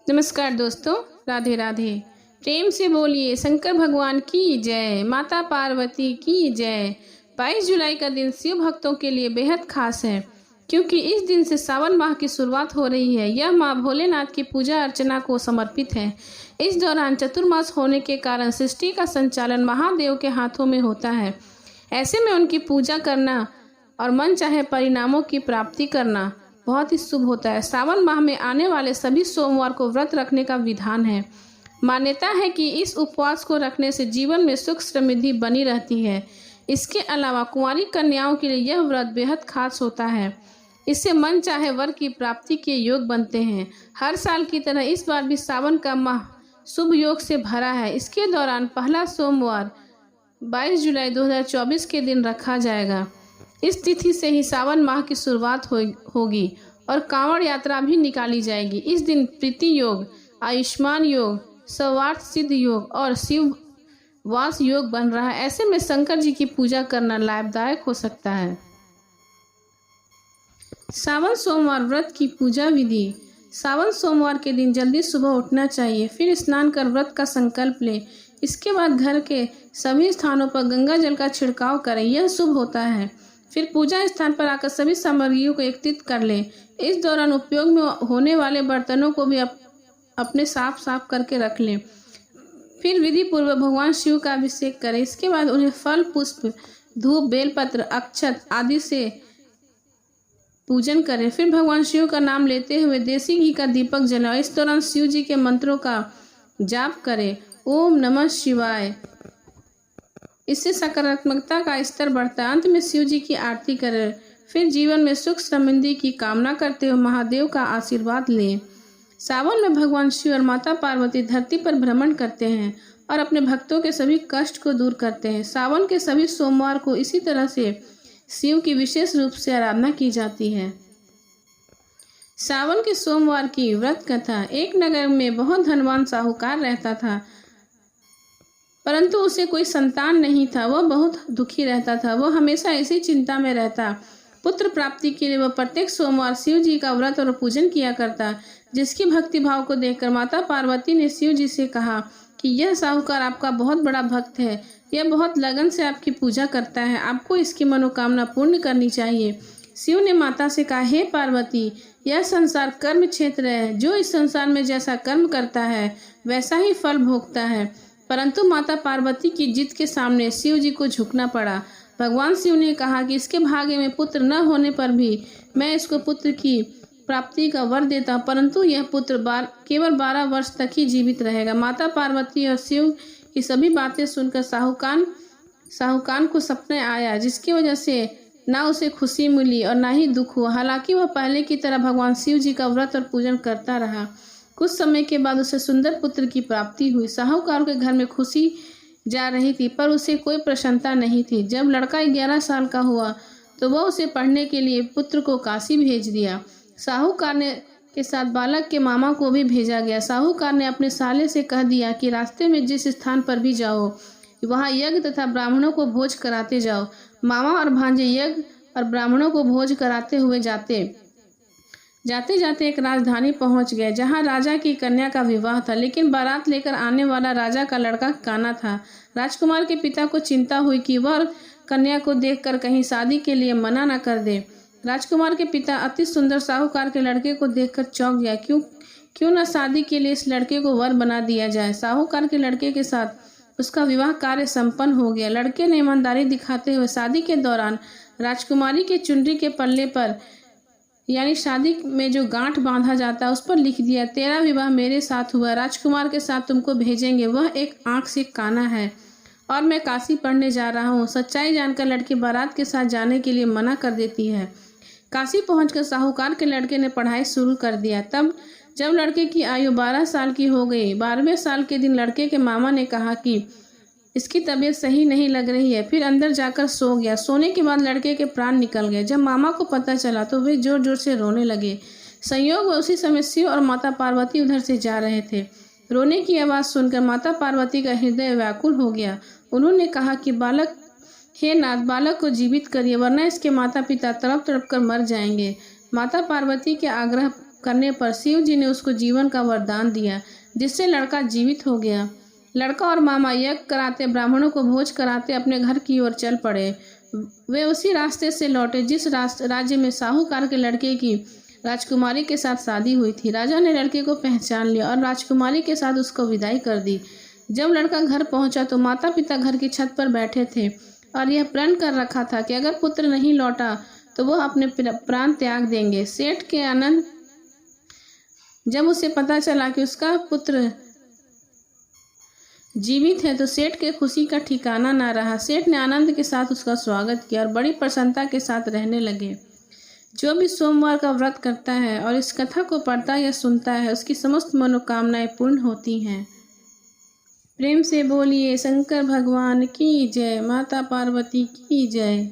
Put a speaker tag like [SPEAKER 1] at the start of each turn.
[SPEAKER 1] नमस्कार दोस्तों, राधे राधे। प्रेम से बोलिए शंकर भगवान की जय, माता पार्वती की जय। 22 जुलाई का दिन शिव भक्तों के लिए बेहद खास है, क्योंकि इस दिन से सावन माह की शुरुआत हो रही है। यह माँ भोलेनाथ की पूजा अर्चना को समर्पित है। इस दौरान चतुर्मास होने के कारण सृष्टि का संचालन महादेव के हाथों में होता है। ऐसे में उनकी पूजा करना और मन चाहे परिणामों की प्राप्ति करना बहुत ही शुभ होता है। सावन माह में आने वाले सभी सोमवार को व्रत रखने का विधान है। मान्यता है कि इस उपवास को रखने से जीवन में सुख समृद्धि बनी रहती है। इसके अलावा कुंवारी कन्याओं के लिए यह व्रत बेहद खास होता है। इससे मन चाहे वर की प्राप्ति के योग बनते हैं। हर साल की तरह इस बार भी सावन का माह शुभ योग से भरा है। इसके दौरान पहला सोमवार 22 जुलाई 2024 के दिन रखा जाएगा। इस तिथि से ही सावन माह की शुरुआत होगी और कांवड़ यात्रा भी निकाली जाएगी। इस दिन प्रीति योग, आयुष्मान योग, सर्वार्थ सिद्ध योग और शिव वास योग बन रहा है। ऐसे में शंकर जी की पूजा करना लाभदायक हो सकता है। सावन सोमवार व्रत की पूजा विधि। सावन सोमवार के दिन जल्दी सुबह उठना चाहिए, फिर स्नान कर व्रत का संकल्प लें। इसके बाद घर के सभी स्थानों पर गंगा जल का छिड़काव करें, यह शुभ होता है। फिर पूजा स्थान पर आकर सभी सामग्रियों को एकत्रित कर लें। इस दौरान उपयोग में होने वाले बर्तनों को भी अपने साफ करके रख लें। फिर विधि पूर्वक भगवान शिव का अभिषेक करें। इसके बाद उन्हें फल, पुष्प, धूप, बेलपत्र, अक्षत आदि से पूजन करें। फिर भगवान शिव का नाम लेते हुए देसी घी का दीपक जलाएं। इस दौरान शिव जी के मंत्रों का जाप करें। ओम नमः शिवाय। इससे सकारात्मकता का स्तर बढ़ता है। अंत में शिव जी की आरती करें। फिर जीवन में सुख समृद्धि की कामना करते हुए महादेव का आशीर्वाद लें। सावन में भगवान शिव और माता पार्वती धरती पर भ्रमण करते हैं और अपने भक्तों के सभी कष्ट को दूर करते हैं। सावन के सभी सोमवार को इसी तरह से शिव की विशेष रूप से आराधना की जाती है। सावन के सोमवार की व्रत कथा। एक नगर में बहुत धनवान साहूकार रहता था, परंतु उसे कोई संतान नहीं था। वह बहुत दुखी रहता था। वह हमेशा इसी चिंता में रहता। पुत्र प्राप्ति के लिए वह प्रत्येक सोमवार शिव जी का व्रत और पूजन किया करता, जिसकी भक्ति भाव को देखकर माता पार्वती ने शिव जी से कहा कि यह साहूकार आपका बहुत बड़ा भक्त है। यह बहुत लगन से आपकी पूजा करता है। आपको इसकी मनोकामना पूर्ण करनी चाहिए। शिव ने माता से कहा, हे पार्वती, यह संसार कर्म क्षेत्र है। जो इस संसार में जैसा कर्म करता है वैसा ही फल भोगता है। परंतु माता पार्वती की जिद के सामने शिव जी को झुकना पड़ा। भगवान शिव ने कहा कि इसके भाग्य में पुत्र न होने पर भी मैं इसको पुत्र की प्राप्ति का वर देता हूँ, परंतु यह पुत्र केवल 12 वर्ष तक ही जीवित रहेगा। माता पार्वती और शिव की सभी बातें सुनकर साहूकान को सपना आया, जिसकी वजह से ना उसे खुशी मिली और ना ही दुख हुआ। हालांकि वह पहले की तरह भगवान शिव जी का व्रत और पूजन करता रहा। कुछ समय के बाद उसे सुंदर पुत्र की प्राप्ति हुई। साहूकार के घर में खुशी जा रही थी, पर उसे कोई प्रसन्नता नहीं थी। जब लड़का 11 साल का हुआ तो वह उसे पढ़ने के लिए पुत्र को काशी भेज दिया। साहूकार के साथ बालक के मामा को भी भेजा गया। साहूकार ने अपने साले से कह दिया कि रास्ते में जिस स्थान पर भी जाओ वहाँ यज्ञ तथा ब्राह्मणों को भोज कराते जाओ। मामा और भांजे यज्ञ और ब्राह्मणों को भोज कराते हुए जाते जाते एक राजधानी पहुंच गए, जहां राजा की कन्या का विवाह था। लेकिन बारात लेकर आने वाला राजा का लड़का काना था। राजकुमार के पिता को चिंता हुई कि वह कन्या को देखकर कहीं शादी के लिए मना न कर दे। राजकुमार के पिता अति सुंदर साहूकार के लड़के को देखकर चौंक गया। क्यों न शादी के लिए इस लड़के को वर बना दिया जाए। साहूकार के लड़के के साथ उसका विवाह कार्य संपन्न हो गया। लड़के ने ईमानदारी दिखाते हुए शादी के दौरान राजकुमारी के चुनरी के पल्ले पर, यानी शादी में जो गांठ बांधा जाता है, उस पर लिख दिया, तेरा विवाह मेरे साथ हुआ। राजकुमार के साथ तुमको भेजेंगे। वह एक आंख से काना है और मैं काशी पढ़ने जा रहा हूँ। सच्चाई जानकर लड़की बारात के साथ जाने के लिए मना कर देती है। काशी पहुंचकर साहूकार के लड़के ने पढ़ाई शुरू कर दिया। तब जब लड़के की आयु 12 साल की हो गई, 12वें साल के दिन लड़के के मामा ने कहा कि इसकी तबीयत सही नहीं लग रही है। फिर अंदर जाकर सो गया। सोने के बाद लड़के के प्राण निकल गए। जब मामा को पता चला तो वे जोर जोर से रोने लगे। संयोग उसी समय शिव और माता पार्वती उधर से जा रहे थे। रोने की आवाज़ सुनकर माता पार्वती का हृदय व्याकुल हो गया। उन्होंने कहा कि हे नाथ, बालक को जीवित करिए, वरना इसके माता पिता तड़प तड़प कर मर जाएंगे। माता पार्वती के आग्रह करने पर शिव जी ने उसको जीवन का वरदान दिया, जिससे लड़का जीवित हो गया। लड़का और मामा यज्ञ कराते, ब्राह्मणों को भोज कराते अपने घर की ओर चल पड़े। वे उसी रास्ते से लौटे जिस राज्य में साहूकार के लड़के की राजकुमारी के साथ शादी हुई थी। राजा ने लड़के को पहचान लिया और राजकुमारी के साथ उसको विदाई कर दी। जब लड़का घर पहुंचा तो माता पिता घर की छत पर बैठे थे और यह प्रण कर रखा था कि अगर पुत्र नहीं लौटा तो वह अपने प्राण त्याग देंगे। सेठ के आनंद जब उसे पता चला कि उसका पुत्र जीवित है तो सेठ के खुशी का ठिकाना ना रहा। सेठ ने आनंद के साथ उसका स्वागत किया और बड़ी प्रसन्नता के साथ रहने लगे। जो भी सोमवार का व्रत करता है और इस कथा को पढ़ता या सुनता है, उसकी समस्त मनोकामनाएं पूर्ण होती हैं। प्रेम से बोलिए शंकर भगवान की जय, माता पार्वती की जय।